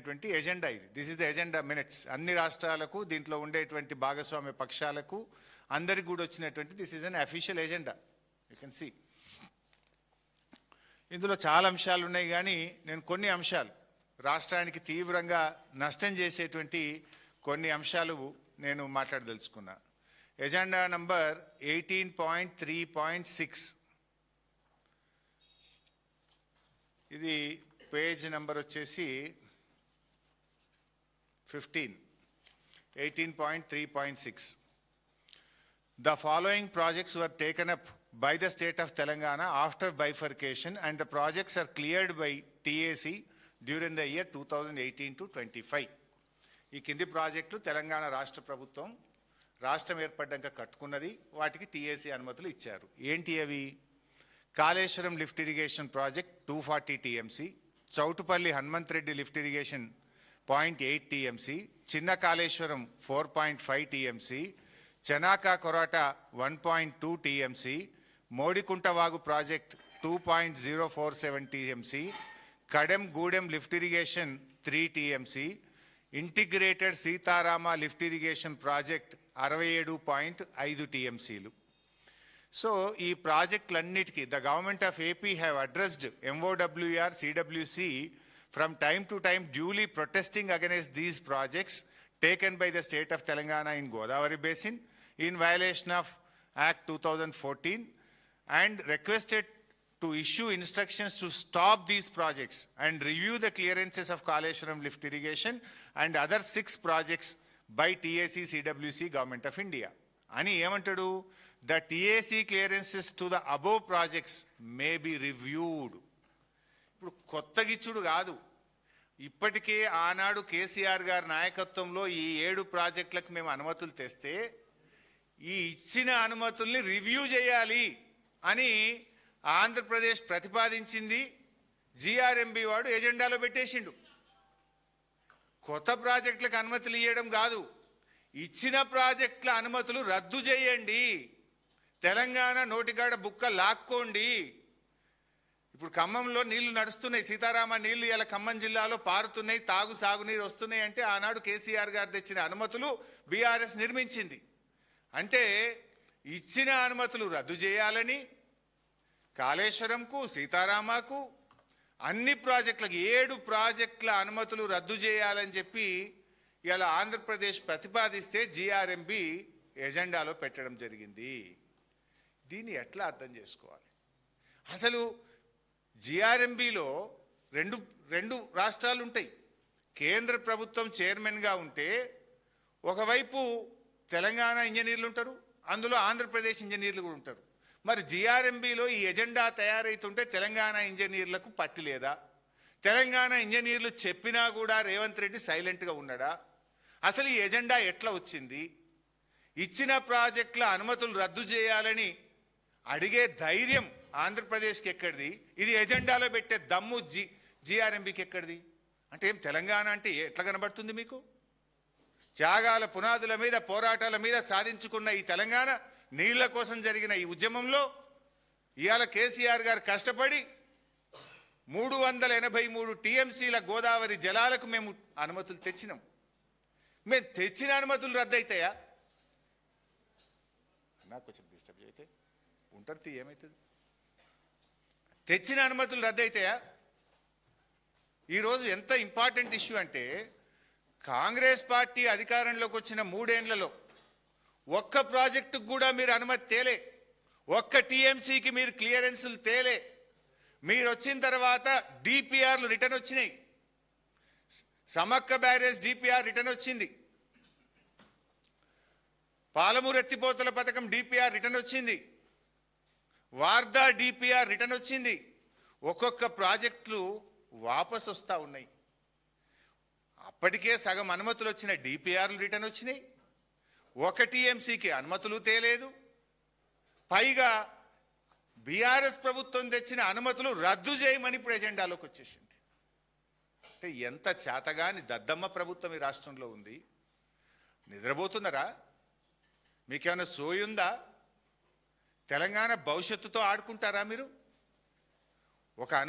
పెట్టినటువంటి ఎజెండా ఇది. This is the agenda minutes. అన్ని రాష్ట్రాలకు దీంట్లో ఉండేటువంటి భాగస్వామ్య పక్షాలకు అందరికి కూడా వచ్చినటువంటి this is an official agenda. You can see ఇందులో చాలా అంశాలు ఉన్నాయి, కానీ నేను కొన్ని అంశాలు రాష్ట్రానికి తీవ్రంగా నష్టం చేసేటువంటి కొన్ని అంశాలు నేను మాట్లాడదలుచుకున్నా. ఎజెండా నంబర్ 18.3.6 ఇది పేజ్ నంబర్ వచ్చేసి 15. 18.3.6 The following projects were taken up by the state of Telangana after bifurcation and the projects are cleared by TAC during the year 2018 to 25. ఈ కింది ప్రాజెక్టులు తెలంగాణ రాష్ట్ర ప్రభుత్వం రాష్ట్రం ఏర్పడ్డాక కట్టుకున్నది, వాటికి టీఏసీ అనుమతులు ఇచ్చారు. ఏంటి అవి? Kaleshwaram lift irrigation project 240 TMC, Chautupalli Hanumanth Reddy lift irrigation 0.8 TMC, Chinna Kaleshwaram 4.5 TMC, Chanaka Korata 1.2 TMC, Modikunta Vagu project 2.047 TMC, Kadem Gudem lift irrigation 3 TMC, integrated Seetharama lift irrigation project 67.5 టీఎంసీలు. సో ఈ ప్రాజెక్టులన్నిటికీ the government of AP have addressed MOWR, CWC from time to time duly protesting against these projects taken by the state of Telangana in Godavari Basin in violation of Act 2014 and requested to issue instructions to stop these projects and review the clearances of Kaleshwaram lift irrigation and other 6 projects by TAC, CWC, Government of India. Ani emantadu, the TAC clearances to the above projects may be reviewed. ఇప్పుడు కొత్తగిచ్చుడు కాదు, ఇప్పటికే ఆనాడు కేసీఆర్ గారి నాయకత్వంలో ఈ 7 ప్రాజెక్టులకు మేము అనుమతులు తెస్తే ఈ ఇచ్చిన అనుమతుల్ని రివ్యూ చేయాలి అని ఆంధ్రప్రదేశ్ ప్రతిపాదించింది. జిఆర్ఎంబి వాడు ఎజెండాలో పెట్టేసిండు. కొత్త ప్రాజెక్టులకు అనుమతులు ఇవ్వడం కాదు, ఇచ్చిన ప్రాజెక్టుల అనుమతులు రద్దు చేయండి, తెలంగాణ నోటికాడ బుక్క లాక్కోండి. ఇప్పుడు ఖమ్మంలో నీళ్లు నడుస్తున్నాయి, సీతారామ నీళ్లు ఇలా ఖమ్మం జిల్లాలో పారుతున్నాయి, సాగునీరు వస్తున్నాయి అంటే ఆనాడు కేసీఆర్ గారు తెచ్చిన అనుమతులు బీఆర్ఎస్ నిర్మించింది. అంటే ఇచ్చిన అనుమతులు రద్దు చేయాలని, కాళేశ్వరంకు, సీతారామకు, అన్ని ప్రాజెక్టులకు 7 ప్రాజెక్టుల అనుమతులు రద్దు చేయాలని చెప్పి ఇలా ఆంధ్రప్రదేశ్ ప్రతిపాదిస్తే జిఆర్ఎంబి ఎజెండాలో పెట్టడం జరిగింది. దీన్ని ఎట్లా అర్థం చేసుకోవాలి? అసలు జిఆర్ఎంబిలో రెండు రాష్ట్రాలు ఉంటాయి. కేంద్ర ప్రభుత్వం చైర్మన్గా ఉంటే ఒకవైపు తెలంగాణ ఇంజనీర్లు ఉంటారు, అందులో ఆంధ్రప్రదేశ్ ఇంజనీర్లు కూడా ఉంటారు. మరి జిఆర్ఎంబిలో ఈ ఎజెండా తయారైతుంటే తెలంగాణ ఇంజనీర్లకు పట్టి లేదా? తెలంగాణ ఇంజనీర్లు చెప్పినా కూడా రేవంత్ రెడ్డి సైలెంట్గా ఉన్నాడా? అసలు ఈ ఎజెండా ఎట్లా వచ్చింది? ఇచ్చిన ప్రాజెక్టుల అనుమతులు రద్దు చేయాలని అడిగే ధైర్యం ఆంధ్రప్రదేశ్కి ఎక్కడిది? ఇది ఎజెండాలో పెట్టే దమ్ము జిఆర్ఎంబికి ఎక్కడిది? అంటే ఏం తెలంగాణ అంటే ఎట్లా కనబడుతుంది మీకు? త్యాగాల పునాదుల మీద, పోరాటాల మీద సాధించుకున్న ఈ తెలంగాణ నీళ్ల కోసం జరిగిన ఈ ఉద్యమంలో ఇవాళ కేసీఆర్ గారు కష్టపడి 383 టీఎంసీల గోదావరి జలాలకు మేము అనుమతులు తెచ్చినాం. మేము తెచ్చిన అనుమతులు రద్దయితాయా? నాకు కొంచెం డిస్టర్బ్ అయితే ఉంటారు, ఏమవుతుంది? తెచ్చిన అనుమతులు రద్దయితాయా? ఈరోజు ఎంత ఇంపార్టెంట్ ఇష్యూ అంటే, కాంగ్రెస్ పార్టీ అధికారంలోకి వచ్చిన 3 ఏళ్లలో ఒక్క ప్రాజెక్టుకు కూడా మీరు అనుమతి తేలే, ఒక్క టీఎంసీకి మీరు క్లియరెన్సులు తేలే. మీరు వచ్చిన తర్వాత డిపిఆర్లు రిటర్న్ వచ్చినాయి. సమక్క బ్యారేజ్ డిపిఆర్ రిటర్న్ వచ్చింది, పాలమూరు ఎత్తిపోతల పథకం డిపిఆర్ రిటర్న్ వచ్చింది, వార్దా డిపిఆర్ రిటర్న్ వచ్చింది. ఒక్కొక్క ప్రాజెక్టులు వాపసు వస్తూ ఉన్నాయి. అప్పటికే సగం అనుమతులు వచ్చిన డిపిఆర్లు రిటర్న్ వచ్చినాయి, ఒక టీఎంసీకి అనుమతులు తేలేదు. పైగా బీఆర్ఎస్ ప్రభుత్వం తెచ్చిన అనుమతులు రద్దు చేయమని ఇప్పుడు ఎజెండాలోకి వచ్చేసింది. అంటే ఎంత చేతగాని దద్దమ్మ ప్రభుత్వం ఈ రాష్ట్రంలో ఉంది. నిద్రపోతున్నారా? మీకేమైనా సోయుందా? తెలంగాణ భవిష్యత్తుతో ఆడుకుంటారా మీరు? ఒక